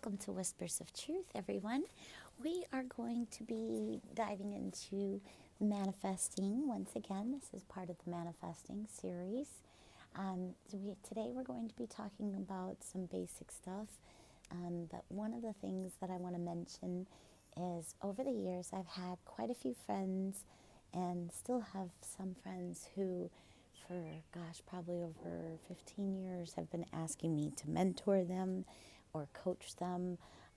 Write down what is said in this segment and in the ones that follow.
Welcome to Whispers of Truth, everyone. We are going to be diving into manifesting once again. This is part of the manifesting series. Today we're going to be talking about some basic stuff. But one of the things that I want to mention is over the years I've had quite a few friends and still have some friends who for, probably over 15 years have been asking me to mentor them or coach them,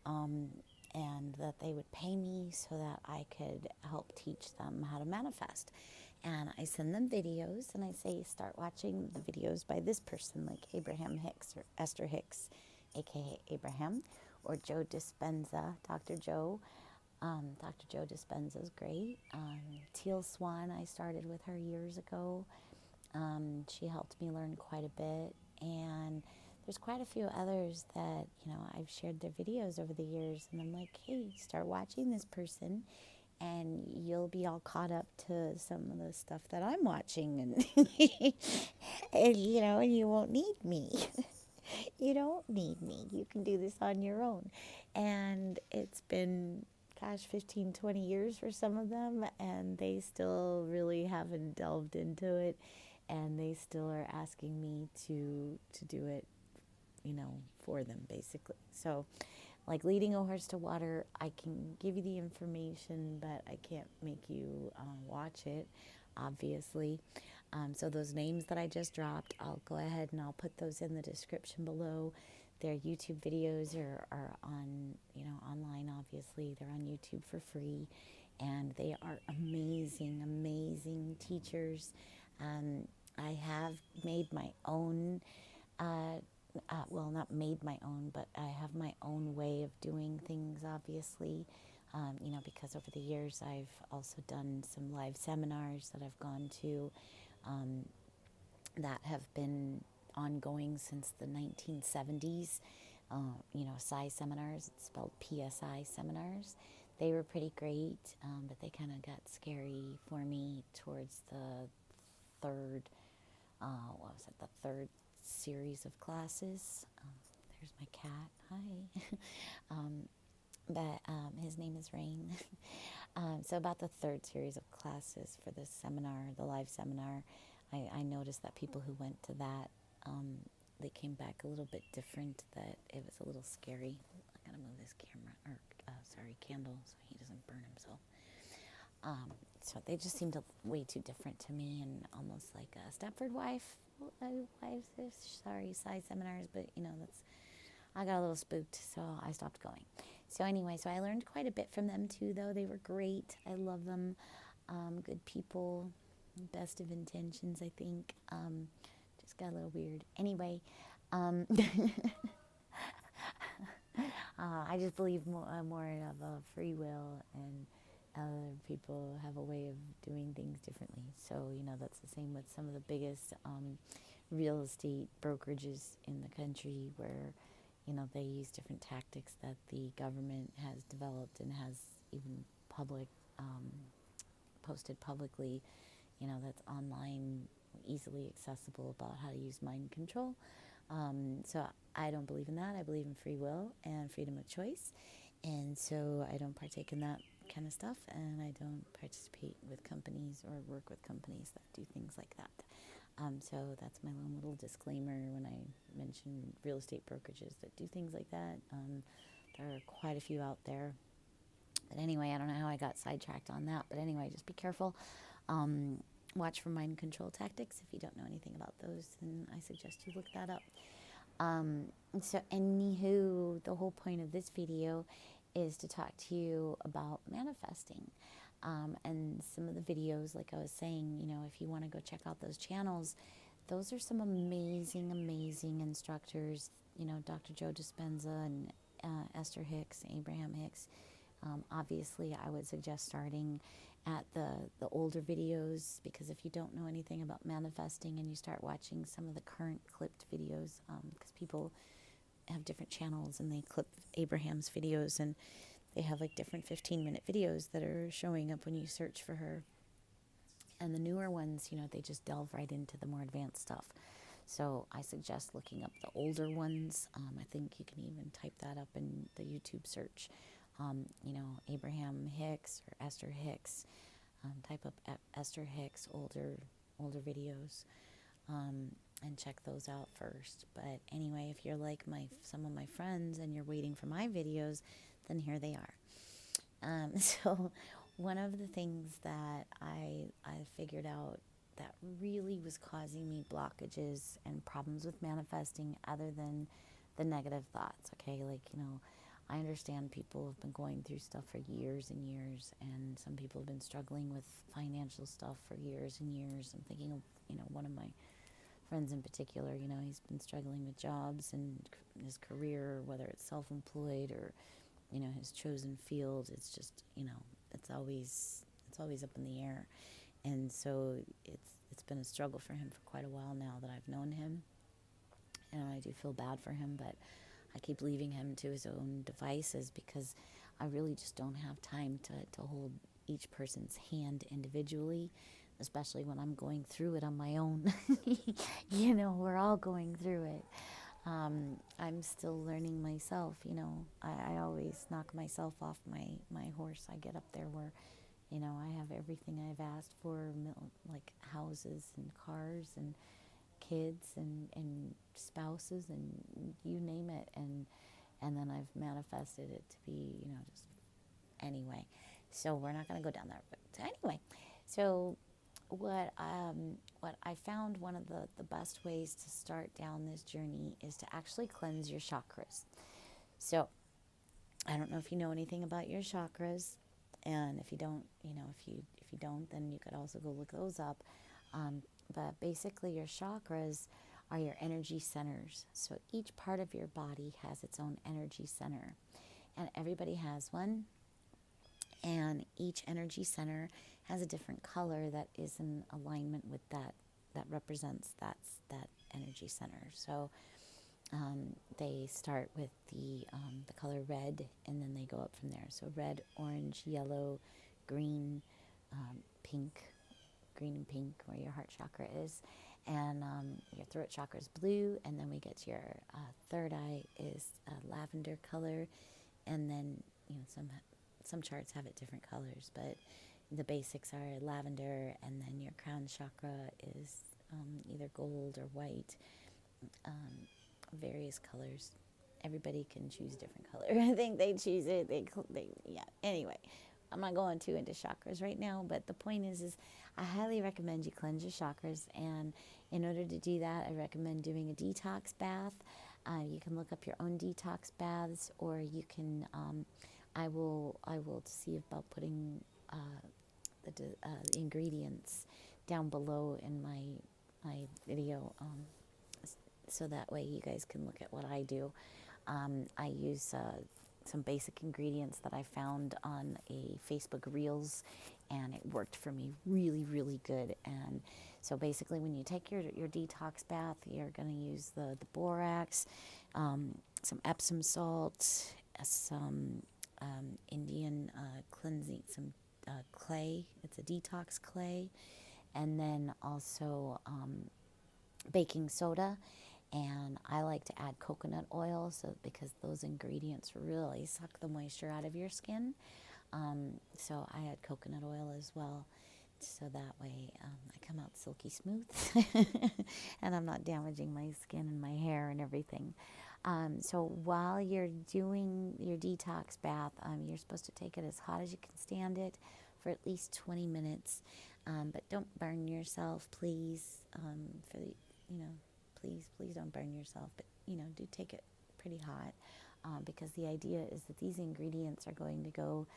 and that they would pay me so that I could help teach them how to manifest. And I send them videos and I say, start watching the videos by this person, like Abraham Hicks or Esther Hicks, aka Abraham, or Joe Dispenza, Dr. Joe. Dr. Joe Dispenza is great. Teal Swan, I started with her years ago. She helped me learn quite a bit, and there's quite a few others that, I've shared their videos over the years, and I'm like, hey, start watching this person, and you'll be all caught up to some of the stuff that I'm watching, and, and you won't need me. You don't need me. You can do this on your own. And it's been 15, 20 years for some of them, and they still really haven't delved into it, and they still are asking me to do it, for them, basically. So, like leading a horse to water, I can give you the information, but I can't make you watch it, obviously. So those names that I just dropped, I'll go ahead and I'll put those in the description below. Their YouTube videos are on, online, obviously. They're on YouTube for free, and they are amazing, amazing teachers. I have made my own, not made my own, but I have my own way of doing things, obviously, because over the years I've also done some live seminars that I've gone to that have been ongoing since the 1970s. PSI seminars, it's spelled PSI seminars. They were pretty great, but they kind of got scary for me towards the third series of classes. There's my cat. Hi. But his name is Rain. So about the third series of classes for this seminar, the live seminar, I noticed that people who went to that, they came back a little bit different, that it was a little scary. I gotta move this candle so he doesn't burn himself. So they just seemed way too different to me, and almost like a Stepford wives, size seminars, but I got a little spooked, so I stopped going. So anyway, I learned quite a bit from them too, though. They were great. I love them. Good people, best of intentions, I think. Just got a little weird. Anyway, I just believe more of a free will, and other people have a way of doing things differently. So, that's the same with some of the biggest real estate brokerages in the country, where, they use different tactics that the government has developed and has even posted publicly, that's online, easily accessible, about how to use mind control. So I don't believe in that. I believe in free will and freedom of choice. And so I don't partake in that kind of stuff, and I don't participate with companies or work with companies that do things like that. So that's my own little disclaimer when I mention real estate brokerages that do things like that. There are quite a few out there. But anyway, I don't know how I got sidetracked on that. But anyway, just be careful. Watch for mind control tactics. If you don't know anything about those, then I suggest you look that up. So anywho, the whole point of this video is to talk to you about manifesting. And some of the videos, like I was saying, if you want to go check out those channels, those are some amazing, amazing instructors. Dr. Joe Dispenza and Esther Hicks, Abraham Hicks. Obviously, I would suggest starting at the older videos, because if you don't know anything about manifesting and you start watching some of the current clipped videos, because people have different channels and they clip Abraham's videos, and they have like different 15-minute videos that are showing up when you search for her. And the newer ones, they just delve right into the more advanced stuff. So I suggest looking up the older ones. I think you can even type that up in the YouTube search. Abraham Hicks or Esther Hicks. Type up Esther Hicks older videos, and check those out first. But anyway, if you're like some of my friends and you're waiting for my videos, then here they are. So one of the things that I figured out that really was causing me blockages and problems with manifesting, other than the negative thoughts, okay? I understand people have been going through stuff for years and years, and some people have been struggling with financial stuff for years and years. I'm thinking of, one of my friends in particular, he's been struggling with jobs and his career, whether it's self-employed or, his chosen field. It's just, it's always up in the air. And so it's been a struggle for him for quite a while now that I've known him. And I do feel bad for him, but I keep leaving him to his own devices because I really just don't have time to hold each person's hand individually, especially when I'm going through it on my own. We're all going through it. I'm still learning myself, I always knock myself off my horse. I get up there where, I have everything I've asked for, like houses and cars and kids and spouses and you name it, and then I've manifested it to be, just anyway. So we're not going to go down that road. So anyway, so what I found, one of the best ways to start down this journey is to actually cleanse your chakras. So I don't know if you know anything about your chakras, and if you don't, if you don't, then you could also go look those up. But basically your chakras are your energy centers. So each part of your body has its own energy center, and everybody has one. And each energy center has a different color that is in alignment with that represents that energy center. So they start with the color red, and then they go up from there. So red, orange, yellow, green, pink, green and pink, where your heart chakra is, and your throat chakra is blue, and then we get to your third eye is lavender color, and then some charts have it different colors, but the basics are lavender, and then your crown chakra is either gold or white, various colors. Everybody can choose different color. I think they choose it. Yeah. Anyway, I'm not going too into chakras right now, but the point is I highly recommend you cleanse your chakras, and in order to do that, I recommend doing a detox bath. You can look up your own detox baths, or you can, I will see about putting the ingredients down below in my video, so that way you guys can look at what I do. I use some basic ingredients that I found on a Facebook Reels, and it worked for me really, really good. And so basically when you take your detox bath, you're going to use the borax, some epsom salt, some Indian cleansing, some clay. It's a detox clay, and then also baking soda. And I like to add coconut oil, because those ingredients really suck the moisture out of your skin. So I add coconut oil as well, so that way I come out silky smooth and I'm not damaging my skin and my hair and everything. So while you're doing your detox bath, you're supposed to take it as hot as you can stand it for at least 20 minutes. But don't burn yourself, please. Please don't burn yourself. But, do take it pretty hot, because the idea is that these ingredients are going to go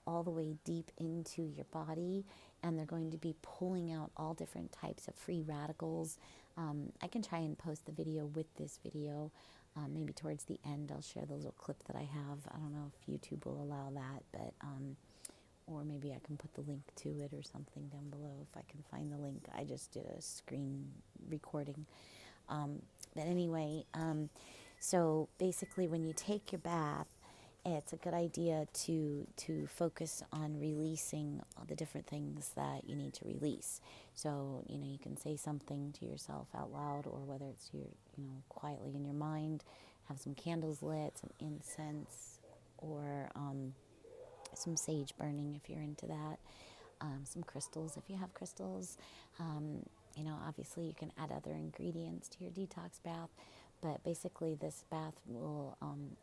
all the way deep into your body, and they're going to be pulling out all different types of free radicals. I can try and post the video with this video. Maybe towards the end I'll share the little clip that I have. I don't know if YouTube will allow that, but or maybe I can put the link to it or something down below if I can find the link. I just did a screen recording. But anyway, so basically when you take your bath, it's a good idea to focus on releasing all the different things that you need to release. So, you can say something to yourself out loud, or whether it's quietly in your mind, have some candles lit, some incense, or some sage burning if you're into that, some crystals if you have crystals. Obviously you can add other ingredients to your detox bath, but basically this bath will,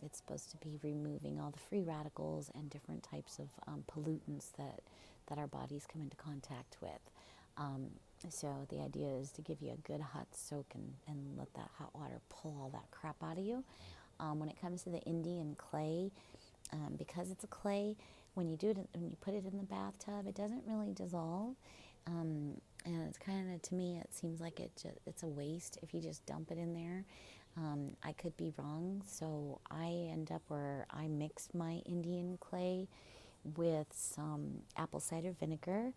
it's supposed to be removing all the free radicals and different types of pollutants that our bodies come into contact with. So the idea is to give you a good hot soak and let that hot water pull all that crap out of you. When it comes to the Indian clay, because it's a clay, when you put it in the bathtub, it doesn't really dissolve. And it's kind of, to me, it seems like it's a waste if you just dump it in there. I could be wrong, so I end up where I mix my Indian clay with some apple cider vinegar,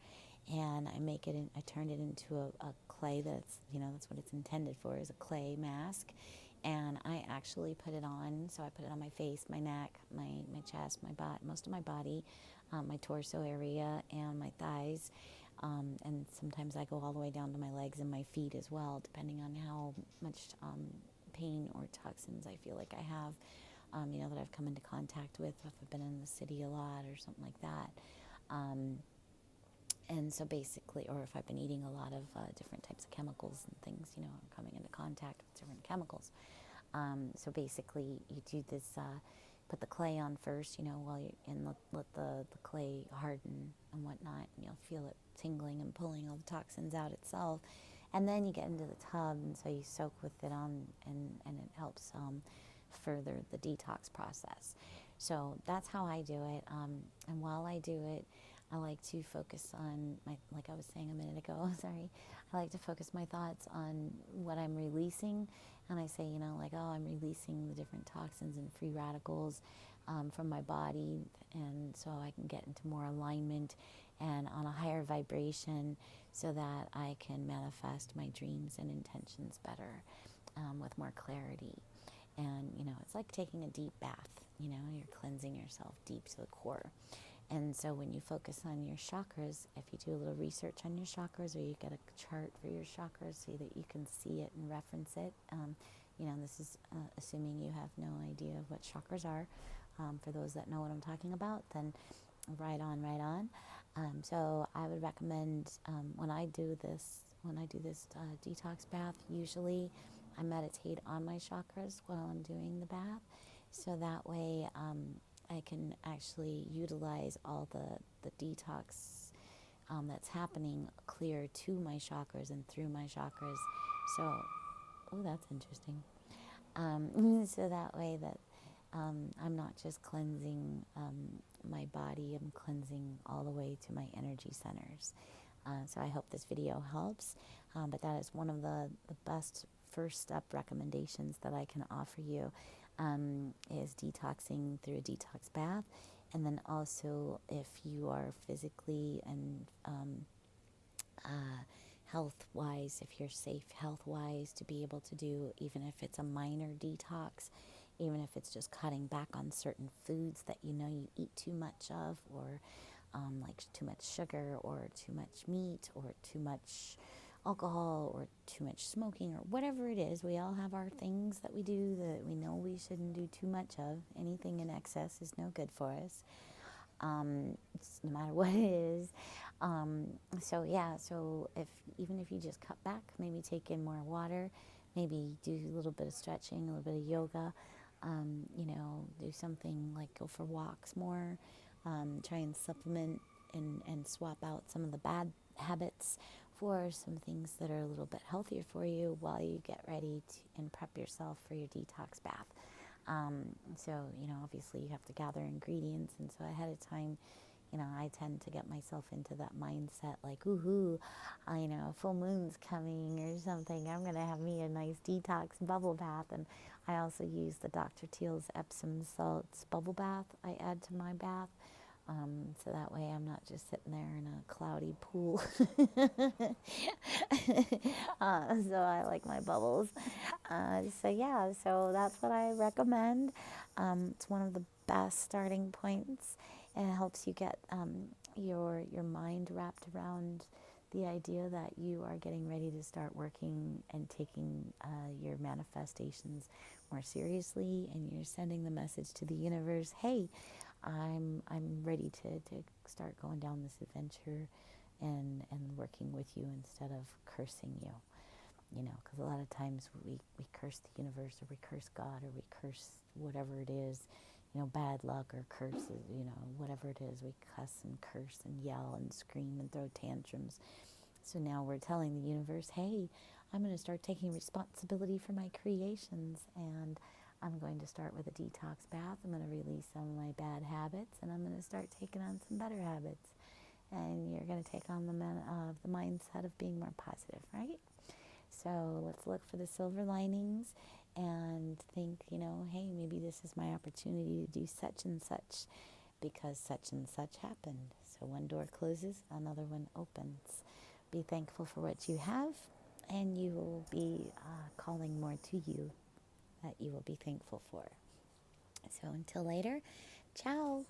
and I turn it into a clay that's what it's intended for, is a clay mask. And I actually put it on, so I put it on my face, my neck, my chest, my butt, most of my body, my torso area, and my thighs. And sometimes I go all the way down to my legs and my feet as well, depending on how much pain or toxins I feel like I have, that I've come into contact with, if I've been in the city a lot or something like that. And so basically, or if I've been eating a lot of different types of chemicals and things, I'm coming into contact with different chemicals. So basically, you do this, put the clay on first, while let the clay harden and whatnot, and you'll feel it tingling and pulling all the toxins out itself. And then you get into the tub, and so you soak with it on, and it helps further the detox process. So that's how I do it. And while I do it, I like to focus on like I was saying a minute ago, sorry, I like to focus my thoughts on what I'm releasing. And I say, I'm releasing the different toxins and free radicals from my body, and so I can get into more alignment and on a higher vibration, so that I can manifest my dreams and intentions better, with more clarity. And, it's like taking a deep bath, you're cleansing yourself deep to the core. And so when you focus on your chakras, if you do a little research on your chakras, or you get a chart for your chakras so that you can see it and reference it, this is assuming you have no idea of what chakras are. For those that know what I'm talking about, then right on. So I would recommend, when I do this detox bath, usually I meditate on my chakras while I'm doing the bath, so that way I can actually utilize all the detox that's happening clear to my chakras and through my chakras. So, that's interesting. So that way that I'm not just cleansing my body, I'm cleansing all the way to my energy centers. So I hope this video helps, but that is one of the best first step recommendations that I can offer you, is detoxing through a detox bath. And then also, if you are physically and health-wise, if you're safe health-wise to be able to do, even if it's a minor detox, even if it's just cutting back on certain foods that you eat too much of, or like too much sugar, or too much meat, or too much alcohol, or too much smoking, or whatever it is. We all have our things that we do that we know we shouldn't do too much of. Anything in excess is no good for us, no matter what it is. So even if you just cut back, maybe take in more water, maybe do a little bit of stretching, a little bit of yoga, do something like go for walks more, try and supplement and swap out some of the bad habits for some things that are a little bit healthier for you while you get ready and prep yourself for your detox bath. So, obviously you have to gather ingredients, and so ahead of time, I tend to get myself into that mindset like, ooh, full moon's coming or something. I'm going to have me a nice detox bubble bath. And I also use the Dr. Teal's Epsom salts bubble bath I add to my bath. So that way I'm not just sitting there in a cloudy pool. So I like my bubbles. So that's what I recommend. It's one of the best starting points. It helps you get your mind wrapped around the idea that you are getting ready to start working and taking your manifestations more seriously, and you're sending the message to the universe, hey, I'm ready to start going down this adventure and working with you instead of cursing you. You know, because a lot of times we curse the universe, or we curse God, or we curse whatever it is, you know, bad luck or curses, you know, whatever it is, we cuss and curse and yell and scream and throw tantrums. So now we're telling the universe, hey, I'm going to start taking responsibility for my creations, and I'm going to start with a detox bath. I'm going to release some of my bad habits, and I'm going to start taking on some better habits. And you're going to take on the mindset of being more positive, right? So let's look for the silver linings and think, you know, hey, maybe this is my opportunity to do such and such because such and such happened. So one door closes, another one opens. Be thankful for what you have, and you will be calling more to you that you will be thankful for. So until later, ciao.